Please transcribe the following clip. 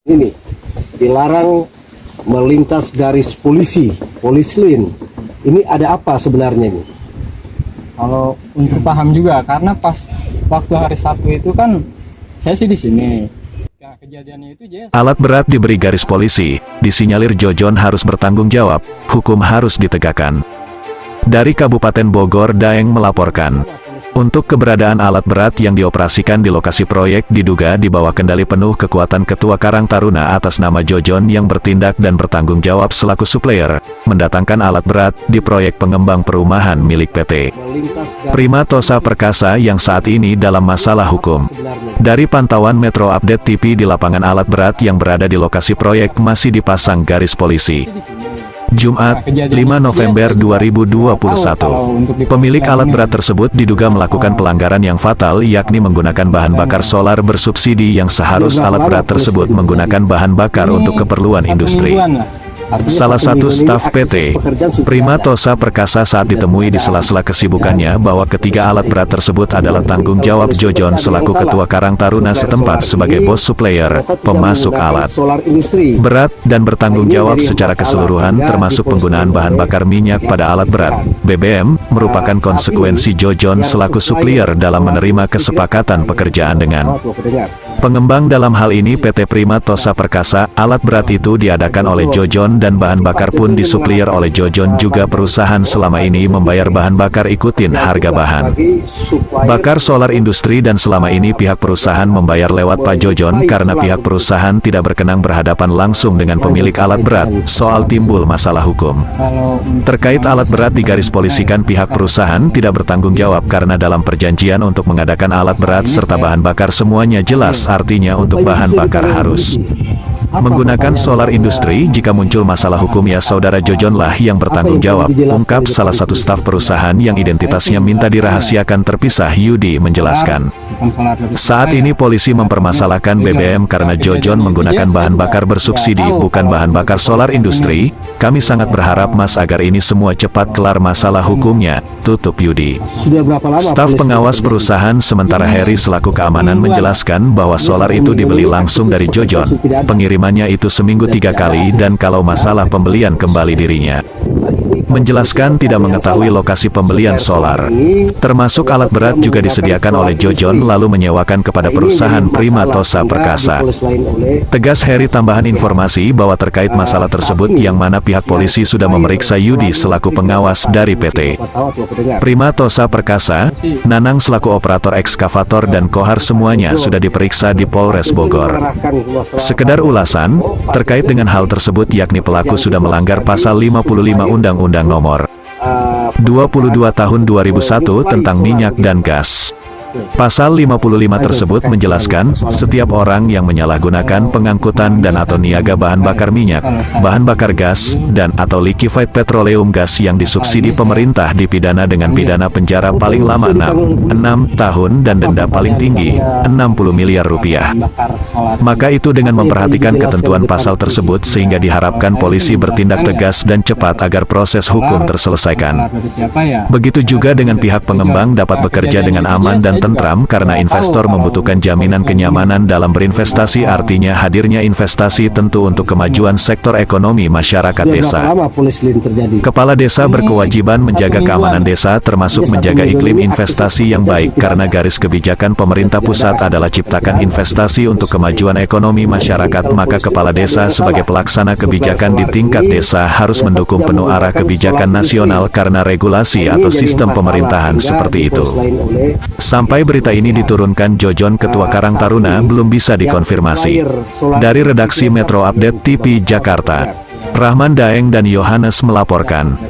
Ini dilarang melintas garis polisi, polis line. Ini ada apa sebenarnya ini? Kalau untuk paham juga, karena pas waktu hari Sabtu itu kan saya sih di sini. Ya, kejadiannya itu alat berat diberi garis polisi, disinyalir Jojon harus bertanggung jawab, hukum harus ditegakkan. Dari Kabupaten Bogor, Daeng melaporkan. Untuk keberadaan alat berat yang dioperasikan di lokasi proyek diduga di bawah kendali penuh kekuatan Ketua Karang Taruna atas nama Jojon yang bertindak dan bertanggung jawab selaku supplier, mendatangkan alat berat di proyek pengembang perumahan milik PT Prima Tosa Perkasa yang saat ini dalam masalah hukum. Dari pantauan Metro Update TV di lapangan alat berat yang berada di lokasi proyek masih dipasang garis polisi. Jumat, 5 November 2021. Pemilik alat berat tersebut diduga melakukan pelanggaran yang fatal, yakni menggunakan bahan bakar solar bersubsidi yang seharusnya alat berat tersebut menggunakan bahan bakar untuk keperluan industri. Salah satu staf PT Prima Tosa Perkasa saat ditemui di sela-sela kesibukannya bahwa ketiga alat berat tersebut adalah tanggung jawab Jojon selaku Ketua Karang Taruna setempat sebagai bos supplier, pemasok alat berat, dan bertanggung jawab secara keseluruhan termasuk penggunaan bahan bakar minyak pada alat berat. BBM merupakan konsekuensi Jojon selaku supplier dalam menerima kesepakatan pekerjaan dengan pengembang, dalam hal ini PT Prima Tosa Perkasa. Alat berat itu diadakan oleh Jojon dan bahan bakar pun disupplier oleh Jojon juga. Perusahaan selama ini membayar bahan bakar ikutin harga bahan bakar solar industri, dan selama ini pihak perusahaan membayar lewat Pak Jojon karena pihak perusahaan tidak berkenang berhadapan langsung dengan pemilik alat berat. Soal timbul masalah hukum terkait alat berat digaris polisikan, pihak perusahaan tidak bertanggung jawab karena dalam perjanjian untuk mengadakan alat berat serta bahan bakar semuanya jelas. Artinya untuk bahan bakar harus menggunakan solar industri. Jika muncul masalah hukum ya saudara Jojon lah yang bertanggung jawab, ungkap salah satu staf perusahaan yang identitasnya minta dirahasiakan terpisah. Yudi menjelaskan, saat ini polisi mempermasalahkan BBM karena Jojon menggunakan bahan bakar bersubsidi bukan bahan bakar solar industri. Kami sangat berharap Mas agar ini semua cepat kelar masalah hukumnya, tutup Yudi. Staf pengawas perusahaan sementara Heri selaku keamanan menjelaskan bahwa solar itu dibeli langsung dari Jojon. Pengirimannya itu seminggu 3 kali, dan kalau masalah pembelian kembali dirinya menjelaskan tidak mengetahui lokasi pembelian solar. Termasuk alat berat juga disediakan oleh Jojon lalu menyewakan kepada perusahaan Prima Tosa Perkasa. Tegas Heri tambahan informasi bahwa terkait masalah tersebut yang mana pihak polisi sudah memeriksa Yudi selaku pengawas dari PT Prima Tosa Perkasa, Nanang selaku operator ekskavator, dan Kohar semuanya sudah diperiksa di Polres Bogor. Sekedar ulasan terkait dengan hal tersebut, yakni pelaku sudah melanggar pasal 55 Undang-Undang Nomor 22 Tahun 2001 tentang minyak dan gas. Pasal 55 tersebut menjelaskan, setiap orang yang menyalahgunakan pengangkutan dan atau niaga bahan bakar minyak, bahan bakar gas, dan atau liquefied petroleum gas yang disubsidi pemerintah dipidana dengan pidana penjara paling lama 6 tahun dan denda paling tinggi 60 miliar rupiah. Maka itu dengan memperhatikan ketentuan pasal tersebut sehingga diharapkan polisi bertindak tegas dan cepat agar proses hukum terselesaikan. Begitu juga dengan pihak pengembang dapat bekerja dengan aman dan tentram karena investor membutuhkan jaminan kenyamanan dalam berinvestasi. Artinya hadirnya investasi tentu untuk kemajuan sektor ekonomi masyarakat desa. Kepala desa berkewajiban menjaga keamanan desa termasuk menjaga iklim investasi yang baik karena garis kebijakan pemerintah pusat adalah ciptakan investasi untuk kemajuan ekonomi masyarakat. Maka kepala desa sebagai pelaksana kebijakan di tingkat desa harus mendukung penuh arah kebijakan nasional karena regulasi atau sistem pemerintahan seperti itu. Sampai berita ini diturunkan Jojon Ketua Karang Taruna belum bisa dikonfirmasi. Dari redaksi Metro Update TV Jakarta, Rahman Daeng dan Yohanes melaporkan.